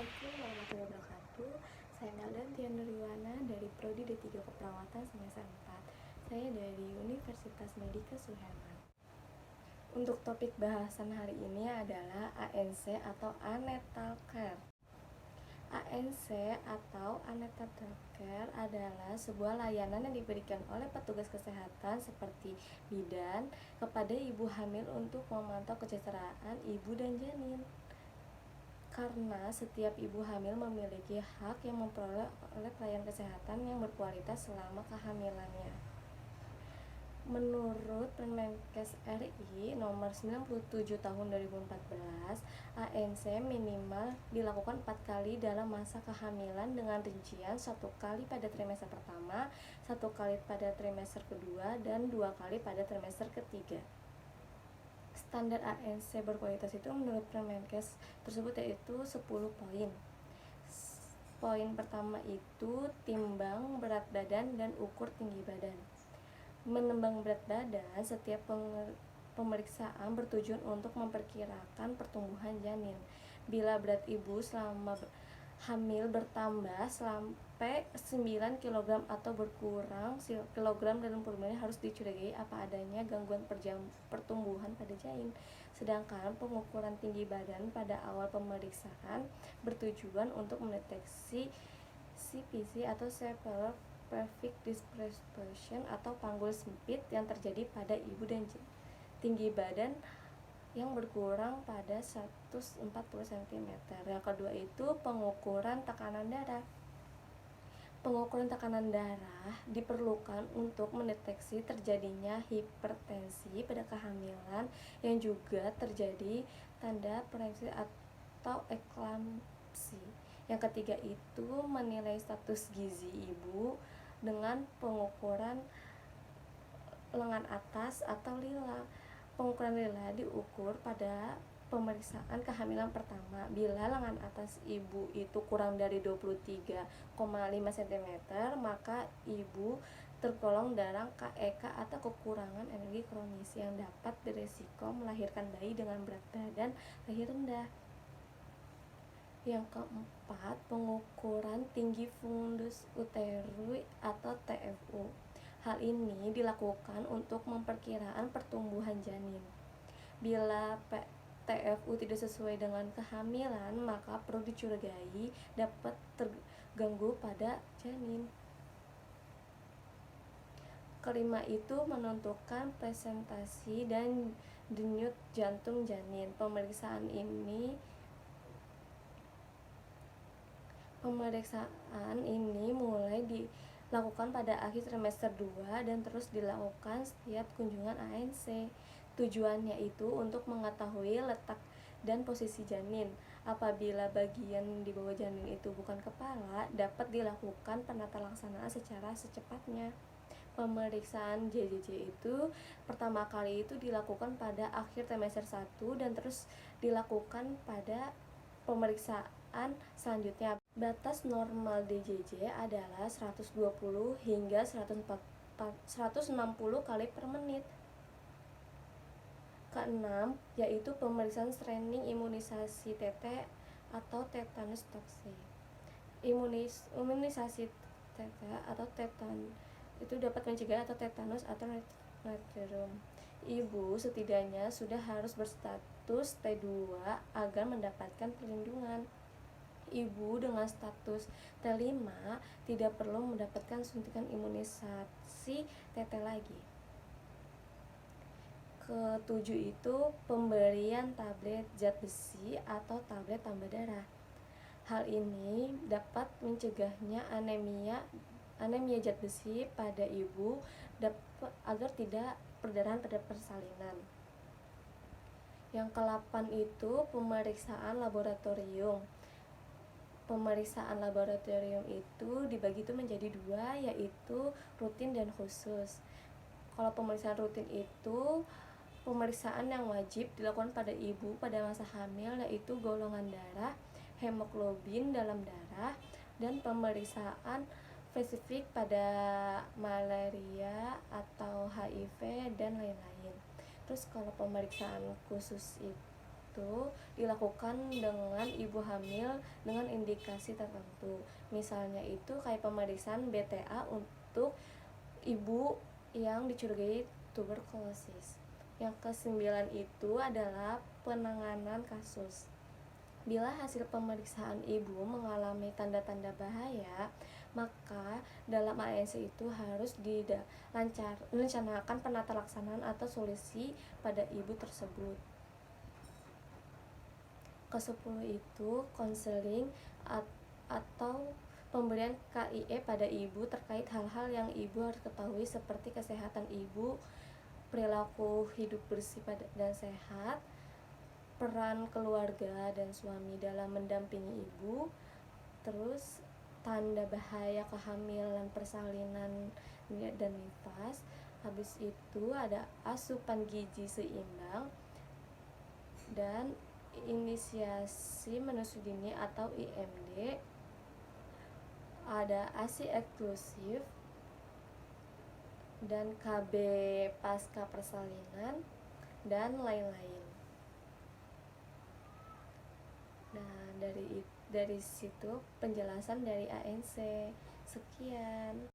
Assalamualaikum warahmatullahi wabarakatuh. Saya Meldan Tiandriwana dari Prodi D3 Keperawatan semester 4. Saya dari Universitas Medika Suherman. Untuk topik bahasan hari ini adalah ANC atau Antenatal Care. ANC atau Antenatal Care adalah sebuah layanan yang diberikan oleh petugas kesehatan seperti bidan kepada ibu hamil untuk memantau kesejahteraan ibu dan janin. Karena setiap ibu hamil memiliki hak yang memperoleh pelayanan kesehatan yang berkualitas selama kehamilannya. Menurut Permenkes RI nomor 97 tahun 2014, ANC minimal dilakukan 4 kali dalam masa kehamilan dengan rincian 1 kali pada trimester pertama, 1 kali pada trimester kedua, dan 2 kali pada trimester ketiga. Standar ANC berkualitas itu menurut Permenkes tersebut yaitu 10 poin. Poin pertama itu timbang berat badan dan ukur tinggi badan. Menimbang berat badan, setiap pemeriksaan bertujuan untuk memperkirakan pertumbuhan janin. Bila berat ibu selama hamil bertambah sampai 9 kg atau berkurang kilogram dalam perbulan harus dicurigai apa adanya gangguan pertumbuhan pada janin. Sedangkan pengukuran tinggi badan pada awal pemeriksaan bertujuan untuk mendeteksi CPC atau cerebral pelvic dysproportion atau panggul sempit yang terjadi pada ibu dan tinggi badan yang berkurang pada 140 cm. Yang kedua itu pengukuran tekanan darah. Pengukuran tekanan darah diperlukan untuk mendeteksi terjadinya hipertensi pada kehamilan yang juga terjadi tanda preeklampsi atau eklampsi. Yang ketiga itu menilai status gizi ibu dengan pengukuran lengan atas atau lila. Pengukuran lila diukur pada pemeriksaan kehamilan pertama. Bila lengan atas ibu itu kurang dari 23,5 cm, maka ibu tergolong dalam KEK atau kekurangan energi kronis yang dapat beresiko melahirkan bayi dengan berat badan lahir rendah. Yang keempat, pengukuran tinggi fundus uterus atau TFU. Hal ini dilakukan untuk memperkiraan pertumbuhan janin. Bila TFU tidak sesuai dengan kehamilan, maka perlu dicurigai dapat terganggu pada janin. Kelima itu menentukan presentasi dan denyut jantung janin. Pemeriksaan ini mulai dilakukan pada akhir trimester 2 dan terus dilakukan setiap kunjungan ANC. Tujuannya itu untuk mengetahui letak dan posisi janin. Apabila bagian di bawah janin itu bukan kepala, dapat dilakukan penata laksanaan secara secepatnya. Pemeriksaan JJJ itu pertama kali itu dilakukan pada akhir trimester 1 dan terus dilakukan pada pemeriksaan selanjutnya. Batas normal DJJ adalah 120 hingga 160 kali per menit. Keenam, yaitu pemeriksaan screening imunisasi TT atau tetanus toksik. Imunisasi TT atau tetanus itu dapat mencegah atau tetanus atau neutrum. Ibu setidaknya sudah harus berstatus T2 agar mendapatkan perlindungan. Ibu dengan status T5 tidak perlu mendapatkan suntikan imunisasi TT lagi. Ketujuh itu pemberian tablet zat besi atau tablet tambah darah. Hal ini dapat mencegahnya anemia zat besi pada ibu agar tidak perdarahan pada persalinan. Yang ke-8 itu pemeriksaan laboratorium. Pemeriksaan laboratorium itu dibagi menjadi 2, yaitu rutin dan khusus. Kalau pemeriksaan rutin itu pemeriksaan yang wajib dilakukan pada ibu pada masa hamil, yaitu golongan darah, hemoglobin dalam darah, dan pemeriksaan spesifik pada malaria atau HIV dan lain-lain. Terus kalau pemeriksaan khusus itu itu dilakukan dengan ibu hamil dengan indikasi tertentu. Misalnya itu kayak pemeriksaan BTA untuk ibu yang dicurigai tuberkulosis. Yang kesembilan itu adalah penanganan kasus. Bila hasil pemeriksaan ibu mengalami tanda-tanda bahaya, maka dalam ANC itu harus direncanakan penata laksanaan atau solusi pada ibu tersebut. Ke-10 itu konseling atau pemberian KIE pada ibu terkait hal-hal yang ibu harus ketahui seperti kesehatan ibu, perilaku hidup bersih dan sehat, peran keluarga dan suami dalam mendampingi ibu, terus tanda bahaya kehamilan, persalinan dan nifas. Habis itu ada asupan gizi seimbang dan inisiasi menyusui dini atau IMD, ada ASI eksklusif dan KB pasca persalinan dan lain-lain. Nah, dari situ penjelasan dari ANC. Sekian.